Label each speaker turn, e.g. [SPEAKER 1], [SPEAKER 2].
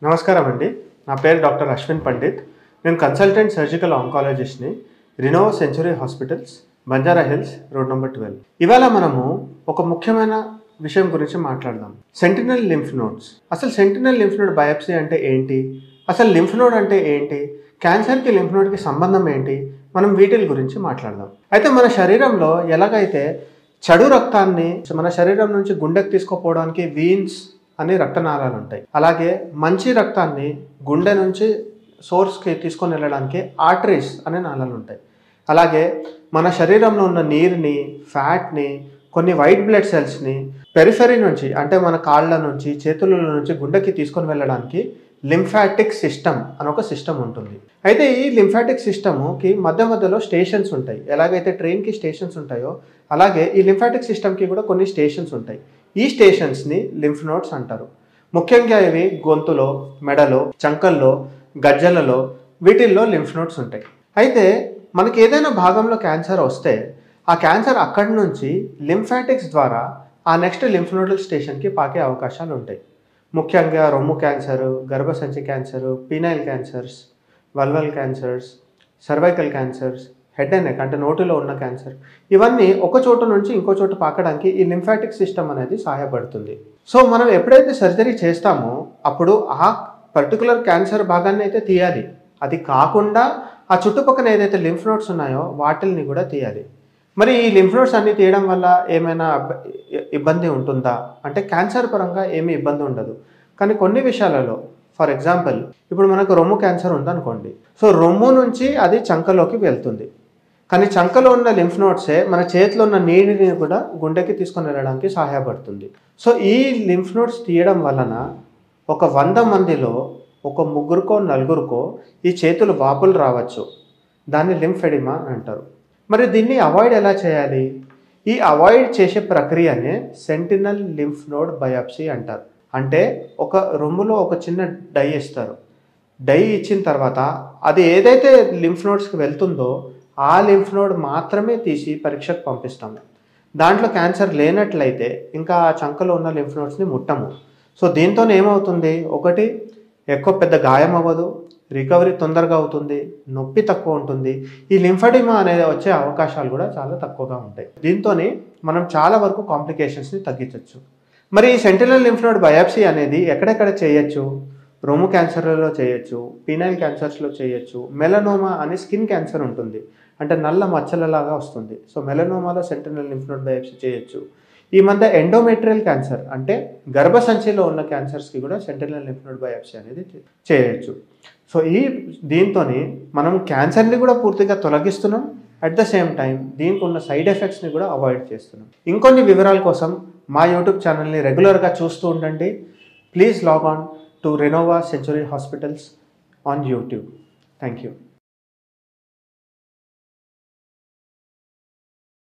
[SPEAKER 1] నమస్కారం అండి. నా పేరు డాక్టర్ అశ్విన్ పండిత్. నేను కన్సల్టెంట్ సర్జికల్ ఆంకాలజిస్ట్ని, Renova century hospitals, Banjara hills, road number 12. ఇవాళ మనము ఒక ముఖ్యమైన విషయం గురించి మాట్లాడదాం. Sentinel lymph nodes. అసలు సెంటినల్ లింఫ్ నోడ్ బయాప్సీ అంటే ఏంటి? అసలు లింఫ్ నోడ్ అంటే ఏంటి? క్యాన్సర్కి లింఫ్ నోడ్కి సంబంధం ఏంటి? మనం వీటి గురించి మాట్లాడదాం. అయితే మన శరీరంలో ఎలాగైతే చెడు రక్తాన్ని మన శరీరం నుంచి గుండెకి తీసుకుపోవడానికి వీన్స్ అనే రక్తనాళాలు ఉంటాయి, అలాగే మంచి రక్తాన్ని గుండె నుంచి సోర్స్కి తీసుకొని వెళ్ళడానికి ఆర్టరీస్ అనే నాళాలు ఉంటాయి. అలాగే మన శరీరంలో ఉన్న నీరుని, ఫ్యాట్ని, కొన్ని వైట్ బ్లడ్ సెల్స్ని పెరిఫెరీ నుంచి, అంటే మన కాళ్ళ నుంచి, చేతుల నుంచి గుండెకి తీసుకొని వెళ్ళడానికి లింఫాటిక్ సిస్టమ్ అని ఒక సిస్టమ్ ఉంటుంది. అయితే ఈ లింఫాటిక్ సిస్టమ్కి మధ్య మధ్యలో స్టేషన్స్ ఉంటాయి. ఎలాగైతే ట్రైన్కి స్టేషన్స్ ఉంటాయో అలాగే ఈ లింఫాటిక్ సిస్టమ్కి కూడా కొన్ని స్టేషన్స్ ఉంటాయి. ఈ స్టేషన్స్ని లింఫ్ నోడ్స్ అంటారు. ముఖ్యంగా ఇవి గొంతులో, మెడలో, చంకల్లో, గజ్జలలో, వీటిల్లో లింఫ్ నోడ్స్ ఉంటాయి. అయితే మనకి ఏదైనా భాగంలో క్యాన్సర్ వస్తే ఆ క్యాన్సర్ అక్కడి నుంచి లింఫాటిక్స్ ద్వారా ఆ నెక్స్ట్ లింఫ్ నోడల్ స్టేషన్కి పాకే అవకాశాలు ఉంటాయి. ముఖ్యంగా రొమ్ము క్యాన్సర్, గర్భసంచి cancer, penile cancers, vulval cancers, cervical cancers, head and neck అంటే నోటిలో ఉన్న క్యాన్సర్, ఇవన్నీ ఒక చోటు నుంచి ఇంకో చోటు పాకడానికి ఈ లింఫాటిక్ సిస్టమ్ అనేది సహాయపడుతుంది. సో మనం ఎప్పుడైతే సర్జరీ చేస్తామో అప్పుడు ఆ పర్టికులర్ క్యాన్సర్ భాగాన్ని అయితే తీయాలి. అది కాకుండా ఆ చుట్టుపక్కల ఏదైతే లింఫ్ నోడ్స్ ఉన్నాయో వాటిల్ని కూడా తీయాలి. మరి ఈ లింఫ్ నోడ్స్ అన్ని తీయడం వల్ల ఏమైనా ఇబ్బంది ఉంటుందా అంటే క్యాన్సర్ పరంగా ఏమీ ఇబ్బంది ఉండదు. కానీ కొన్ని విషయాలలో, ఫర్ ఎగ్జాంపుల్ ఇప్పుడు మనకు రొమ్ము క్యాన్సర్ ఉందనుకోండి, సో రొమ్ము నుంచి అది చంకలోకి వెళ్తుంది. కానీ చంకలో ఉన్న లింఫ్ నోడ్సే మన చేతిలో ఉన్న నీటిని కూడా గుండెకి తీసుకొని వెళ్ళడానికి సహాయపడుతుంది. సో ఈ లింఫ్ నోడ్స్ తీయడం వలన ఒక 100 మందిలో ఒక 3కో 4కో ఈ చేతులు వాపులు రావచ్చు. దాన్ని లింఫెడిమా అంటారు. మరి దీన్ని అవాయిడ్ ఎలా చేయాలి? ఈ అవాయిడ్ చేసే ప్రక్రియనే సెంటినల్ లింఫ్ నోడ్ బయాప్సీ అంటారు. అంటే ఒక రొమ్ములో ఒక చిన్న డై ఇస్తారు. డై ఇచ్చిన తర్వాత అది ఏదైతే లింఫ్ నోడ్స్కి వెళ్తుందో ఆ లింఫ్ నోడ్ మాత్రమే తీసి పరీక్షకు పంపిస్తాము. దాంట్లో క్యాన్సర్ లేనట్లయితే ఇంకా ఆ చంకలో ఉన్న లింఫ్ నోడ్స్ని ముట్టము. సో దీంతో ఏమవుతుంది? ఒకటి, ఎక్కువ పెద్ద గాయం అవ్వదు, రికవరీ తొందరగా అవుతుంది, నొప్పి తక్కువ ఉంటుంది. ఈ లింఫెడిమా అనేది వచ్చే అవకాశాలు కూడా చాలా తక్కువగా ఉంటాయి. దీంతో మనం చాలా వరకు కాంప్లికేషన్స్ని తగ్గించవచ్చు. మరి ఈ సెంటినల్ లింఫ్ నోడ్ బయాప్సీ అనేది ఎక్కడెక్కడ చేయొచ్చు? రొమ్ము క్యాన్సర్లలో చేయొచ్చు, పీనైల్ క్యాన్సర్స్లో చేయొచ్చు, మెలనోమా అనే స్కిన్ క్యాన్సర్ ఉంటుంది, అంటే నల్ల మచ్చలలాగా వస్తుంది. సో మెలనోమాలో సెంటినల్ లింఫ్ నోడ్ బయాప్సీ చేయొచ్చు. ఈ మధ్య ఎండోమెట్రియల్ క్యాన్సర్ అంటే గర్భసంచిలో ఉన్న క్యాన్సర్స్కి కూడా సెంటినల్ లింఫ్ నోడ్ బయాప్సీ అనేది చేయొచ్చు. సో దీంతో మనం క్యాన్సర్ని కూడా పూర్తిగా తొలగిస్తున్నాం, అట్ ద సేమ్ టైం దీనికి ఉన్న సైడ్ ఎఫెక్ట్స్ని కూడా అవాయిడ్ చేస్తున్నాం. ఇంకొన్ని వివరాల కోసం మా యూట్యూబ్ ఛానల్ని రెగ్యులర్గా చూస్తూ ఉండండి. Please log on to Renova Century Hospitals on YouTube. Thank you.